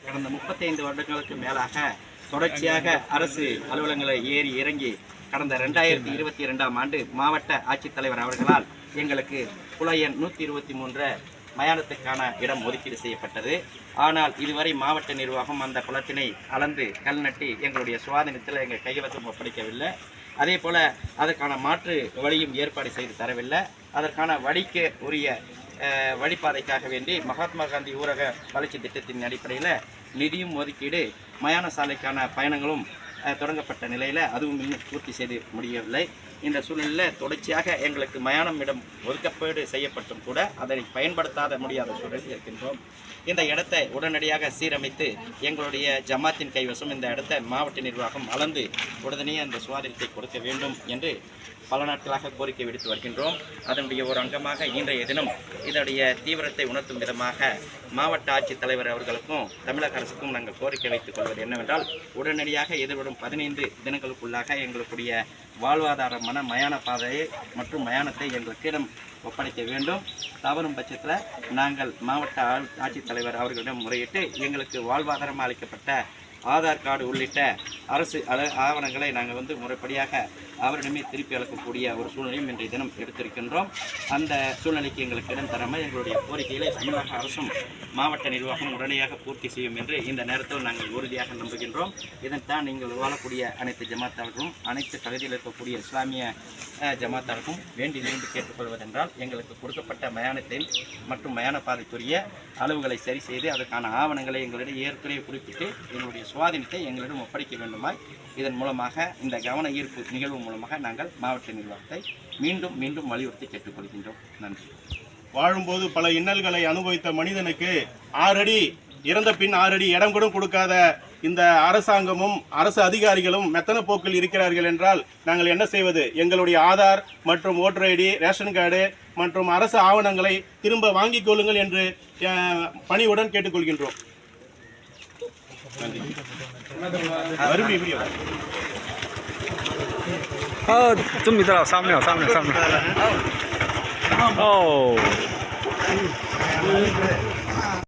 கடந்த 35 வருடங்களுக்கு மேலாக தொடர்ச்சியாக அரசு அலுவலகங்களை ஏறி இறங்கி கடந்த 2022ஆம் ஆண்டு மாவட்ட ஆட்சித்தலைவர் அவர்களால் எங்களுக்கு குளையன் 123 மயானத்துக்கான இடம் ஒதுக்கீடு செய்யப்பட்டது. ஆனால் இதுவரை மாவட்ட நிர்வாகம் அந்த குளத்தினை அளந்து கல் நட்டி எங்களுடைய சுவாதீனத்தில் எங்கள் கைவசம் ஒப்படைக்கவில்லை. அதே போல் அதற்கான மாற்று வழியும் ஏற்பாடு செய்து தரவில்லை. அதற்கான வழிக்கு உரிய வழிபாதைக்காக வேண்டி மகாத்மா காந்தி ஊரக வளர்ச்சி திட்டத்தின் அடிப்படையில் நிதியும் ஒதுக்கீடு மயான சாலைக்கான பயணங்களும் தொடங்கப்பட்ட நிலையில் அதுவும் இன்னும் பூர்த்தி செய்து முடியவில்லை. இந்த சூழ்நிலையில் தொடர்ச்சியாக எங்களுக்கு மயானம் இடம் ஒதுக்கீடு செய்யப்பட்டும் கூட அதை பயன்படுத்தாத முடியாத சூழலில் இருக்கின்றோம். இந்த இடத்தை உடனடியாக சீரமைத்து எங்களுடைய ஜமாத்தின் கைவசம் இந்த இடத்தை மாவட்ட நிர்வாகம் அளந்து உடனே அந்த சுவாதீனத்தை கொடுக்க வேண்டும் என்று பல நாட்களாக கோரிக்கை விடுத்து வருகின்றோம். அதனுடைய ஒரு அங்கமாக இன்றைய தினம் இதனுடைய தீவிரத்தை உணர்த்தும் விதமாக மாவட்ட ஆட்சித்தலைவர் அவர்களுக்கும் தமிழக அரசுக்கும் நாங்கள் கோரிக்கை வைத்துக் கொள்வது என்னவென்றால், உடனடியாக எதிர்வரும் 15 தினங்களுக்குள்ளாக எங்களுடைய வாழ்வாதாரமான மயான பாதையை மற்றும் மயானத்தை எங்களுக்கிடம் ஒப்படைக்க வேண்டும். தவறும் பட்சத்தில் நாங்கள் மாவட்ட ஆட்சித்தலைவர் அவர்களிடம் முறையிட்டு எங்களுக்கு வாழ்வாதாரம் அளிக்கப்பட்ட ஆதார் கார்டு உள்ளிட்ட அரசு ஆவணங்களை நாங்கள் முறைப்படியாக அவரிடமே திருப்பி அளிக்கக்கூடிய ஒரு சூழ்நிலையும் இன்றைய தினம் எடுத்திருக்கின்றோம். அந்த சூழ்நிலைக்கு எங்களுக்கு இடம் தராமல் எங்களுடைய கோரிக்கைகளை தமிழக அரசும் மாவட்ட நிர்வாகம் உடனடியாக பூர்த்தி செய்யும் என்று இந்த நேரத்தில் நாங்கள் உறுதியாக நம்புகின்றோம். இதன்தான் நீங்கள் வாழக்கூடிய அனைத்து ஜமாத்தார்களும் அனைத்து பகுதியில் இருக்கக்கூடிய இஸ்லாமிய ஜமாத்தாருக்கும் வேண்டி விரும்பி கேட்டுக்கொள்வதென்றால், எங்களுக்கு கொடுக்கப்பட்ட மயானத்தை மற்றும் மயான பாதைக்குரிய அளவுகளை சரி செய்து அதற்கான ஆவணங்களை எங்களிடம் ஏற்கனவே குறிப்பிட்டு எங்களுடைய சுவாதீனத்தை எங்களிடம் ஒப்படைக்க வேண்டுமாய் இதன் மூலமாக இந்த கவன ஈர்ப்பு நிகழ்வு மூலமாக நாங்கள் மாவட்ட நிர்வாகத்தை மீண்டும் மீண்டும் வலியுறுத்தி கேட்டுக்கொள்கின்றோம். நன்றி. வாழும்போது பல இன்னல்களை அனுபவித்த மனிதனுக்கு 6 அடி இறந்த பின் 6 அடி இடம் கூட கொடுக்காத இந்த அரசாங்கமும் அரசு அதிகாரிகளும் மெத்தன போக்கில் இருக்கிறார்கள் என்றால் நாங்கள் என்ன செய்வது? எங்களுடைய ஆதார் மற்றும் ஓட்டர் ஐடி, ரேஷன் கார்டு மற்றும் அரசு ஆவணங்களை திரும்ப வாங்கிக் கொள்ளுங்கள் என்று பணிவுடன் கேட்டுக்கொள்கின்றோம். நன்றி. तुम इधर आओ, सामने आओ, सामने सामने। ओ